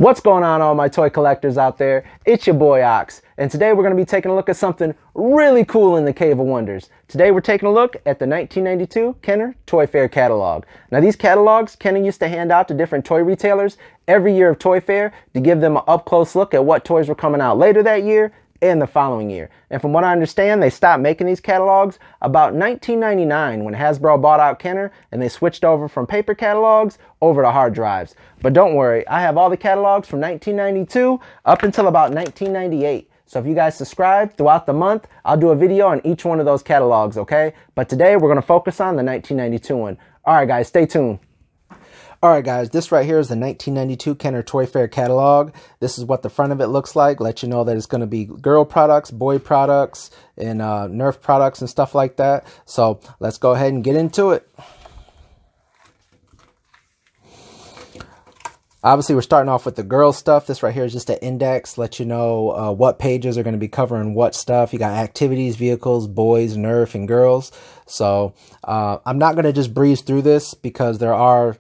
What's going on, all my toy collectors out there? It's your boy Ox, and today we're going to be taking a look at something really cool in the Cave of Wonders. Today we're taking a look at the 1992 Kenner Toy Fair catalog. Now these catalogs Kenner used to hand out to different toy retailers every year of Toy Fair to give them an up-close look at what toys were coming out later that year and the following year. And from what I understand, they stopped making these catalogs about 1999 when Hasbro bought out Kenner and they switched over from paper catalogs over to hard drives. But don't worry, I have all the catalogs from 1992 up until about 1998. So if you guys subscribe throughout the month, I'll do a video on each one of those catalogs, okay? But today we're gonna focus on the 1992 one. All right, guys, stay tuned. Alright guys, this right here is the 1992 Kenner Toy Fair catalog. This is what the front of it looks like. Let you know that it's going to be girl products, boy products, and Nerf products and stuff like that. So let's go ahead and get into it. Obviously, we're starting off with the girl stuff. This right here is just an index. Let you know what pages are going to be covering what stuff. You got activities, vehicles, boys, Nerf, and girls. So I'm not going to just breeze through this because there are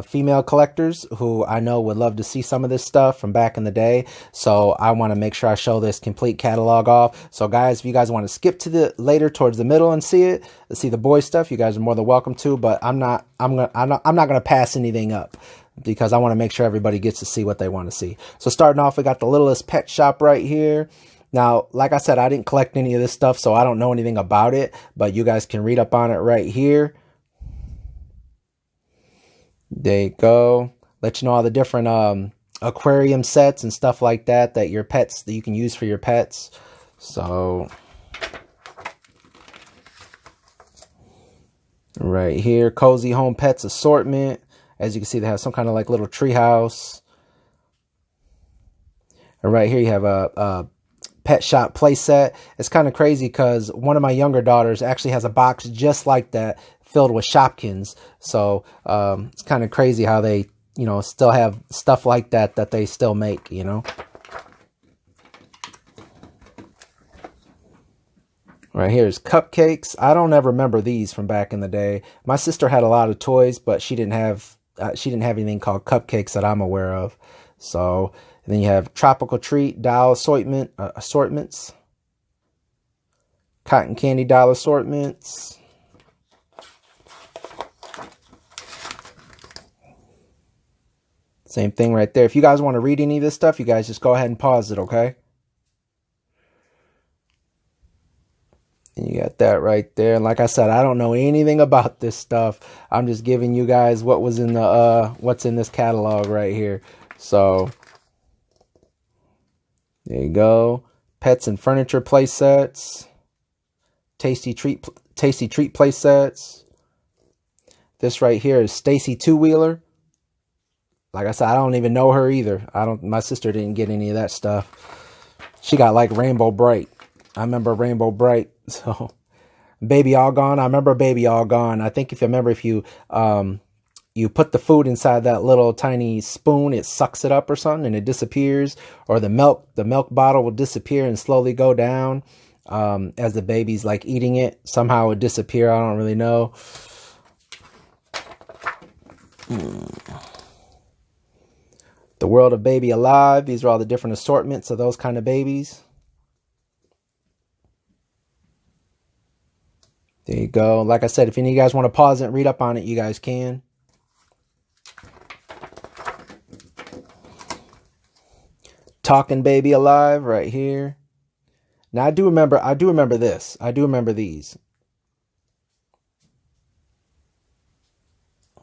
female collectors who I know would love to see some of this stuff from back in the day. So I want to make sure I show this complete catalog off. So guys, if you guys want to skip to the later towards the middle and see it, see the boy stuff, you guys are more than welcome to. But I'm not going to pass anything up, because I want to make sure everybody gets to see what they want to see. So starting off, we got the Littlest Pet Shop right here. Now, like I said, I didn't collect any of this stuff, so I don't know anything about it, but you guys can read up on it right here. There you go. Let you know all the different aquarium sets and stuff like that that your pets, that you can use for your pets. So right here, Cozy Home Pets assortment. As you can see, they have some kind of like little tree house. And right here you have a pet shop play set. It's kind of crazy because one of my younger daughters actually has a box just like that filled with Shopkins. So it's kind of crazy how they, you know, still have stuff like that that they still make, you know. Right here is cupcakes. I don't ever remember these from back in the day. My sister had a lot of toys, but she didn't have anything called cupcakes that I'm aware of. So, and then you have tropical treat doll assortments, cotton candy doll assortments. Same thing right there. If you guys want to read any of this stuff, you guys just go ahead and pause it, okay? And you got that right there. And like I said, I don't know anything about this stuff. I'm just giving you guys what was in the what's in this catalog right here. So there you go. Pets and furniture play sets. Tasty treat play sets. This right here is Stacy Two-Wheeler. Like I said, I don't even know her either. My sister didn't get any of that stuff. She got like Rainbow Bright. I remember Rainbow Bright. So Baby All Gone. I remember Baby All Gone. I think if you you put the food inside that little tiny spoon, it sucks it up or something and it disappears. Or the milk bottle will disappear and slowly go down as the baby's like eating it. Somehow it would disappear. I don't really know. The World of Baby Alive. These are all the different assortments of those kind of babies. There you go. Like I said, if any of you guys want to pause it and read up on it, you guys can. Talking Baby Alive right here. Now I do remember this. I do remember these.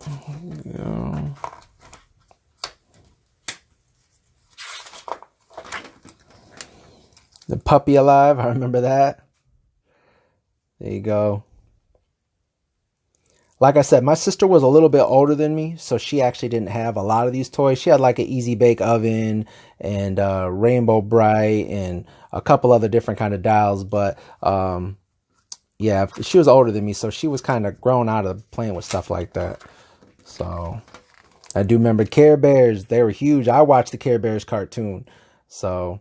There you go. The Puppy Alive, I remember that. There you go. Like I said, my sister was a little bit older than me, so she actually didn't have a lot of these toys. She had like an Easy Bake Oven and Rainbow Bright and a couple other different kind of dolls. But yeah, she was older than me, so she was kind of grown out of playing with stuff like that. So I do remember Care Bears. They were huge. I watched the Care Bears cartoon. So,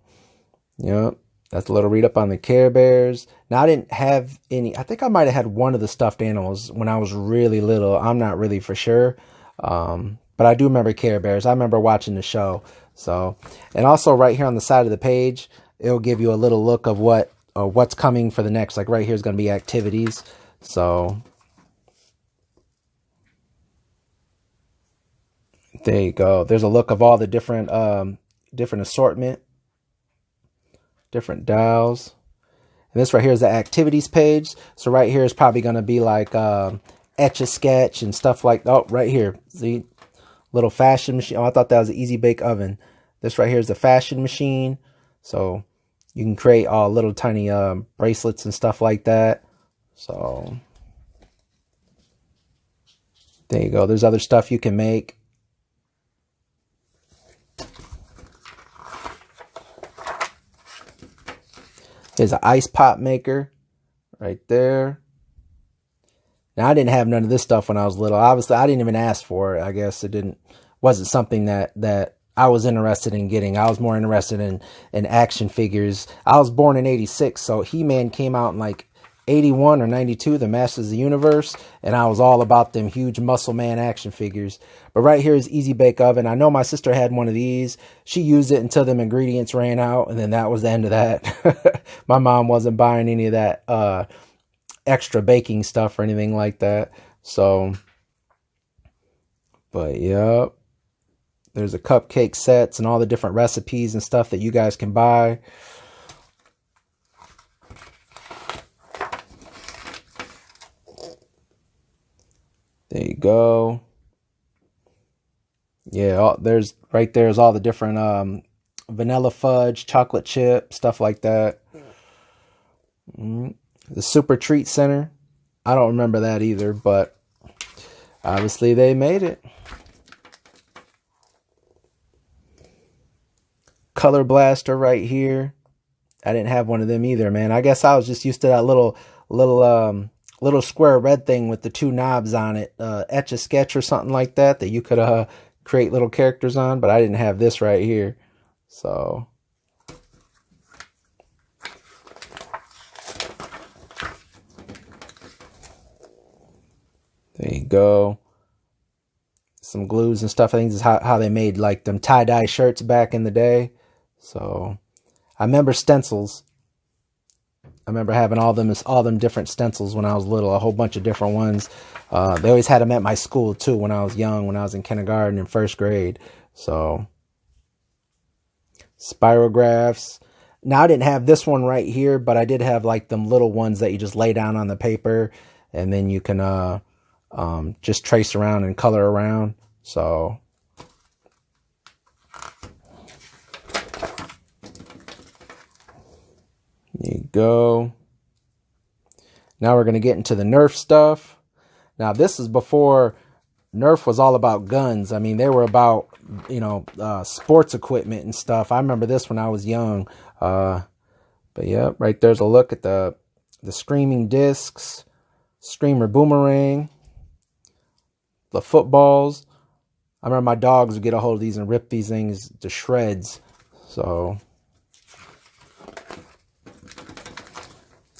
yep. That's a little read up on the Care Bears. Now, I didn't have any. I think I might have had one of the stuffed animals when I was really little. I'm not really for sure. But I do remember Care Bears. I remember watching the show. So, and also right here on the side of the page, it'll give you a little look of what's coming for the next. Like right here is going to be activities. So there you go. There's a look of all the different assortment, different dials. And this right here is the activities page. So right here is probably going to be like Etch-a-Sketch and stuff like, oh, right here. See, little fashion machine. Oh, I thought that was an easy bake oven. This right here is the fashion machine. So you can create all little tiny bracelets and stuff like that. So there you go. There's other stuff you can make. Here's an ice pop maker right there. Now, I didn't have none of this stuff when I was little. Obviously, I didn't even ask for it. I guess it wasn't something that I was interested in getting. I was more interested in action figures. I was born in 86, so He-Man came out in like 81 or 92, the Masters of the Universe, and I was all about them huge muscle man action figures. But right here is Easy Bake Oven. I know my sister had one of these. She used it until them ingredients ran out, and then that was the end of that. My mom wasn't buying any of that extra baking stuff or anything like that. So, but yep. There's a cupcake sets and all the different recipes and stuff that you guys can buy. There you go. Yeah, there's all the different vanilla fudge, chocolate chip, stuff like that. The Super Treat Center. I don't remember that either, but obviously they made it. Color Blaster right here. I didn't have one of them either, man. I guess I was just used to that little square red thing with the two knobs on it, Etch-a-Sketch or something like that you could create little characters on, but I didn't have this right here. So there you go. Some glues and stuff. I think this is how they made like them tie-dye shirts back in the day. So I remember stencils. I remember having all them different stencils when I was little, a whole bunch of different ones. They always had them at my school too when I was young, when I was in kindergarten and first grade. So spiragraphs. Now I didn't have this one right here, but I did have like them little ones that you just lay down on the paper and then you can just trace around and color around. So there you go. Now we're going to get into the Nerf stuff. Now this is before Nerf was all about guns. I mean, they were about, sports equipment and stuff. I remember this when I was young. But yeah, right there's a look at the screaming discs, Screamer Boomerang, the footballs. I remember my dogs would get a hold of these and rip these things to shreds. So,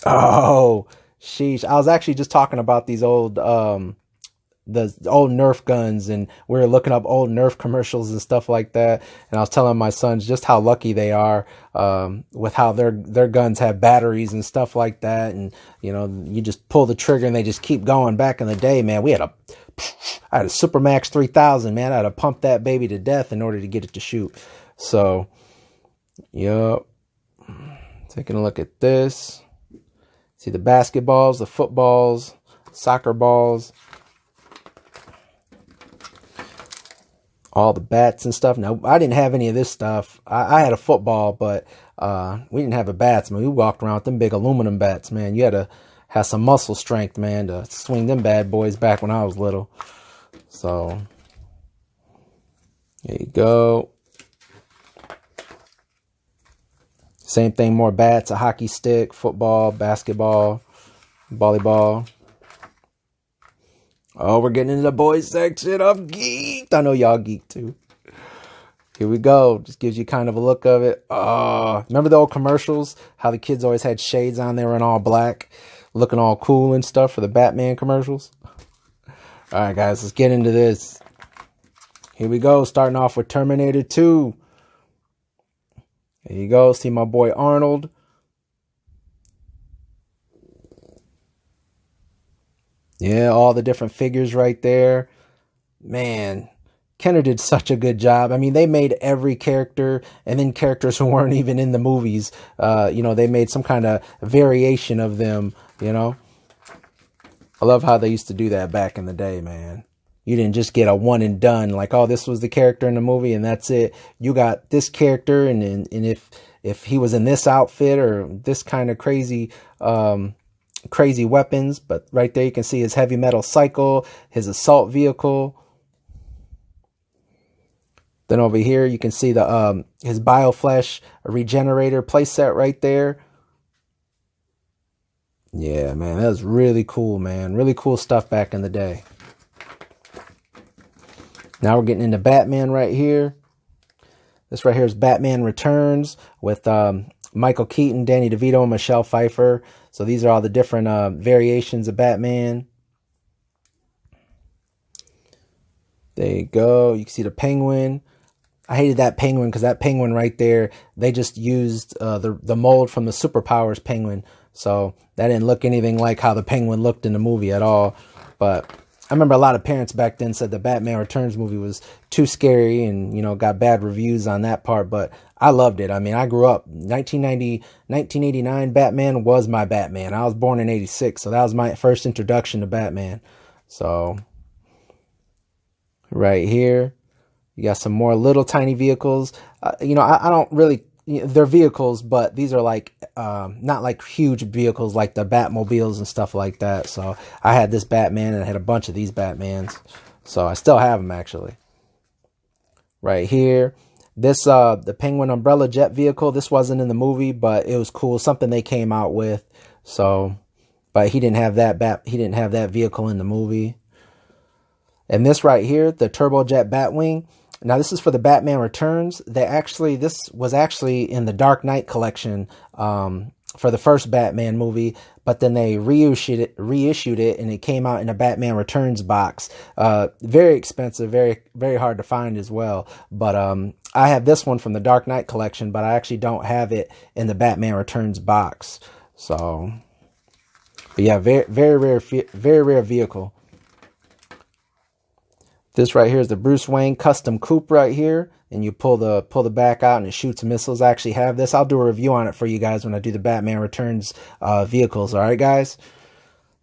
oh, sheesh. I was actually just talking about these old, the old Nerf guns, and we were looking up old Nerf commercials and stuff like that. And I was telling my sons just how lucky they are, with how their guns have batteries and stuff like that. And, you just pull the trigger and they just keep going. Back in the day, man, I had a Supermax 3000, man. I had to pump that baby to death in order to get it to shoot. So, yep. Taking a look at this. See the basketballs, the footballs, soccer balls, all the bats and stuff. Now, I didn't have any of this stuff. I had a football, but we didn't have a bats. Man, we walked around with them big aluminum bats, man. You had to have some muscle strength, man, to swing them bad boys back when I was little. So, there you go. Same thing, more bats, a hockey stick, football, basketball, volleyball. Oh, we're getting into the boys section. I'm geeked. I know y'all geek too. Here we go. Just gives you kind of a look of it. Remember the old commercials? How the kids always had shades on. They were in all black, looking all cool and stuff for the Batman commercials. All right, guys, let's get into this. Here we go. Starting off with Terminator 2. There you go. See my boy Arnold. Yeah, all the different figures right there. Man, Kenner did such a good job. I mean, they made every character, and then characters who weren't even in the movies. You know, they made some kind of variation of them, you know. I love how they used to do that back in the day, man. You didn't just get a one and done, like, oh, this was the character in the movie and that's it. You got this character, and if he was in this outfit or this kind of crazy crazy weapons. But right there you can see his heavy metal cycle, his assault vehicle. Then over here you can see the his bioflesh regenerator playset right there. Yeah, man, that was really cool, man. Really cool stuff back in the day. Now we're getting into Batman right here. This right here is Batman Returns with Michael Keaton, Danny DeVito, and Michelle Pfeiffer. So these are all the different variations of Batman. There you go. You can see the Penguin. I hated that Penguin because that Penguin right there, they just used the mold from the Superpowers Penguin. So that didn't look anything like how the Penguin looked in the movie at all. But I remember a lot of parents back then said the Batman Returns movie was too scary and, you know, got bad reviews on that part. But I loved it. I mean, I grew up 1989 Batman was my Batman. I was born in 86. So that was my first introduction to Batman. So right here, you got some more little tiny vehicles. You know, I don't really, they're vehicles, but these are like, not like huge vehicles like the Batmobiles and stuff like that. So I had this Batman and I had a bunch of these Batmans. So I still have them actually. Right here. This, the Penguin umbrella jet vehicle, this wasn't in the movie, but it was cool. Something they came out with. So, but he didn't have that vehicle in the movie. And this right here, the turbojet Batwing. Now this is for the Batman Returns. This was actually in the Dark Knight collection for the first Batman movie, but then they reissued it, and it came out in a Batman Returns box. Very expensive, very hard to find as well. But I have this one from the Dark Knight collection, but I actually don't have it in the Batman Returns box. So, but yeah, very rare vehicle. This right here is the Bruce Wayne custom coupe right here, and you pull the back out and it shoots missiles. I actually have this. I'll do a review on it for you guys when I do the Batman Returns vehicles. All right, guys.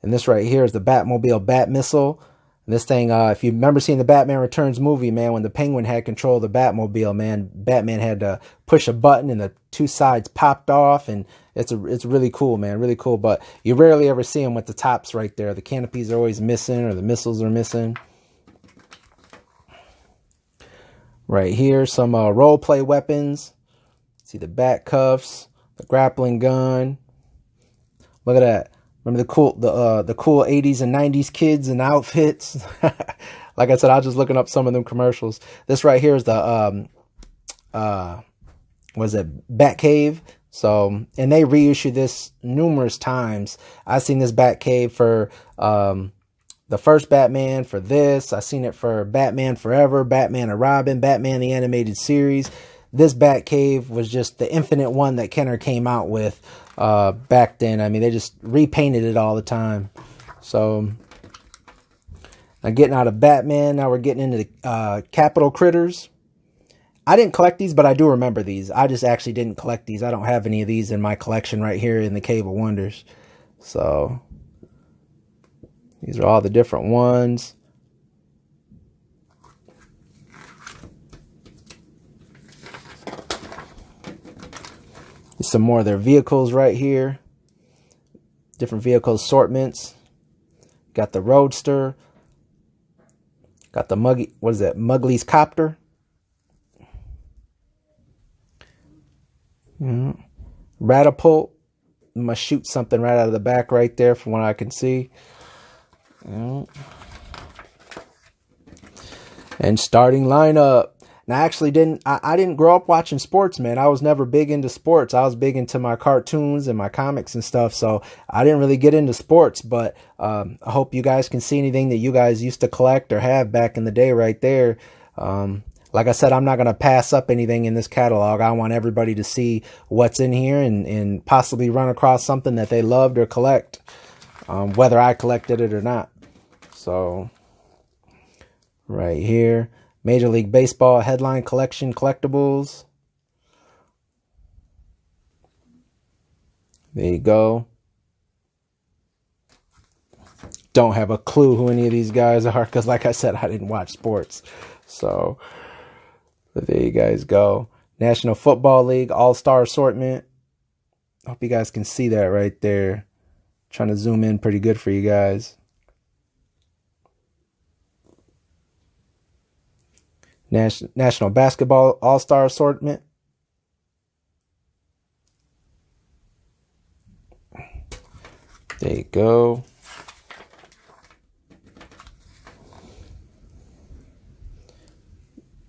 And this right here is the Batmobile Bat Missile. And this thing, if you remember seeing the Batman Returns movie, man, when the Penguin had control of the Batmobile, man, Batman had to push a button and the two sides popped off, and it's really cool, man, really cool. But you rarely ever see them with the tops right there. The canopies are always missing, or the missiles are missing. Right here, some role play weapons. See the bat cuffs, the grappling gun. Look at that. Remember the cool 80s and 90s kids and outfits. Like I said, I was just looking up some of them commercials. This right here is the was it Batcave? So, and they reissued this numerous times. I've seen this Batcave for the first Batman, for this. I've seen it for Batman Forever, Batman and Robin, Batman the Animated Series. This Batcave was just the infinite one that Kenner came out with back then. I mean, they just repainted it all the time. So, now getting out of Batman, now we're getting into the Capital Critters. I didn't collect these, but I do remember these. I just actually didn't collect these. I don't have any of these in my collection right here in the Cave of Wonders. So, these are all the different ones. Some more of their vehicles right here. Different vehicle assortments. Got the Roadster. Got the Muggley's Copter. Ratapult. I'm going to shoot something right out of the back right there from what I can see. And starting lineup. Now, I actually I didn't grow up watching sports, man. I was never big into sports. I was big into my cartoons and my comics and stuff. So I didn't really get into sports, but I hope you guys can see anything that you guys used to collect or have back in the day right there. like I said, I'm not going to pass up anything in this catalog. I want everybody to see what's in here and possibly run across something that they loved or collect, whether I collected it or not. So right here, Major League Baseball headline collection collectibles. There you go. Don't have a clue who any of these guys are because, like I said, I didn't watch sports. So, but there you guys go. National Football League All-Star Assortment. Hope you guys can see that right there. Trying to zoom in pretty good for you guys. National Basketball All-Star Assortment. There you go.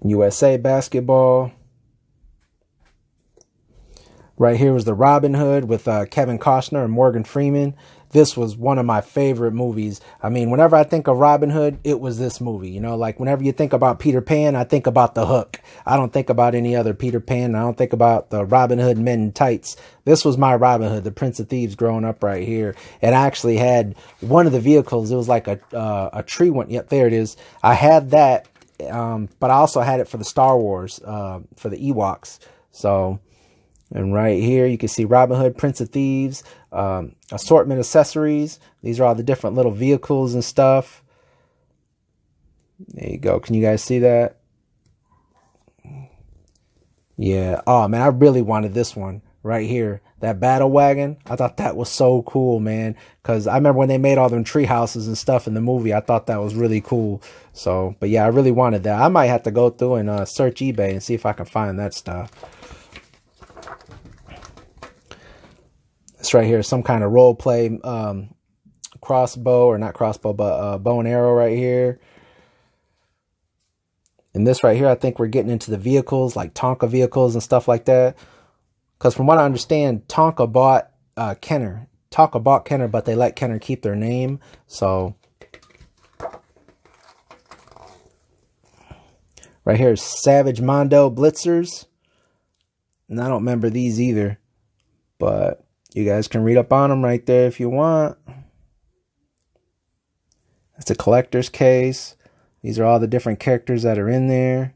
USA Basketball. Right here was the Robin Hood with Kevin Costner and Morgan Freeman. This was one of my favorite movies. I mean, whenever I think of Robin Hood, it was this movie. You know, like whenever you think about Peter Pan, I think about The Hook. I don't think about any other Peter Pan. I don't think about the Robin Hood Men in Tights. This was my Robin Hood, the Prince of Thieves growing up right here. And I actually had one of the vehicles. It was like a tree one. Yep, there it is. I had that. But I also had it for the Star Wars, for the Ewoks. So, and right here you can see Robin Hood, Prince of Thieves, assortment accessories. These are all the different little vehicles and stuff. There you go. Can you guys see that? Yeah. Oh man, I really wanted this one right here. That battle wagon. I thought that was so cool, man. Because I remember when they made all them tree houses and stuff in the movie. I thought that was really cool. So, but yeah, I really wanted that. I might have to go through and search eBay and see if I can find that stuff. This right here is some kind of role play crossbow, or not crossbow, but bow and arrow right here. And this right here, I think we're getting into the vehicles, like Tonka vehicles and stuff like that. Because from what I understand, Tonka bought Kenner. Tonka bought Kenner, but they let Kenner keep their name. So, right here is Savage Mondo Blitzers. And I don't remember these either. But you guys can read up on them right there if you want. It's a collector's case. These are all the different characters that are in there.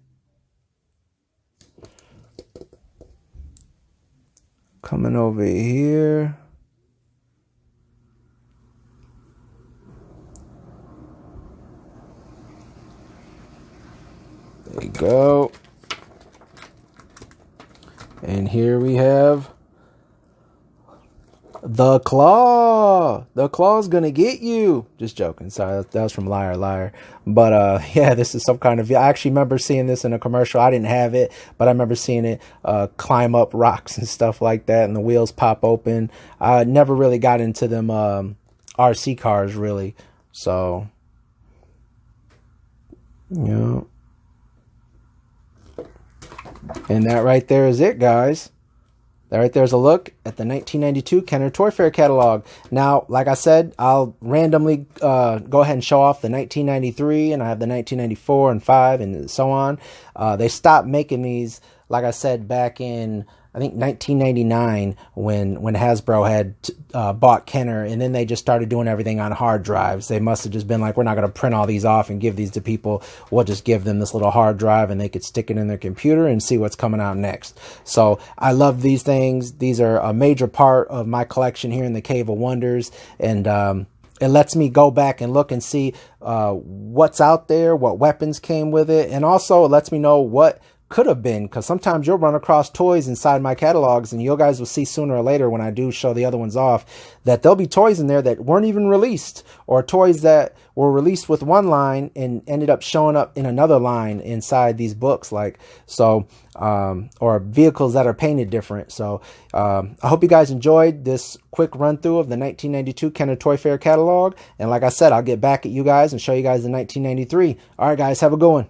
Coming over here. There you go. And here we have the Claw. The Claw's gonna get you. Just joking. Sorry, that was from Liar Liar. But yeah, this is some kind of... I actually remember seeing this in a commercial. I didn't have it, but I remember seeing it climb up rocks and stuff like that, and the wheels pop open. I never really got into them RC cars, really. So, you know. And that right there is it, guys. That right there is a look at the 1992 Kenner Toy Fair catalog. Now, like I said, I'll randomly go ahead and show off the 1993, and I have the 1994 and 5 and so on. They stopped making these, like I said, back in, I think, 1999 when Hasbro had bought Kenner, and then they just started doing everything on hard drives. They must have just been like, we're not going to print all these off and give these to people. We'll just give them this little hard drive, and they could stick it in their computer and see what's coming out next. So I love these things. These are a major part of my collection here in the Cave of Wonders, and it lets me go back and look and see what's out there, what weapons came with it, and also it lets me know what could have been, because sometimes you'll run across toys inside my catalogs, and you guys will see sooner or later when I do show the other ones off that there'll be toys in there that weren't even released, or toys that were released with one line and ended up showing up in another line inside these books, like so, or vehicles that are painted different. So I hope you guys enjoyed this quick run through of the 1992 Kenner Toy Fair catalog, and like I said, I'll get back at you guys and show you guys the 1993. All right, guys, have a good one.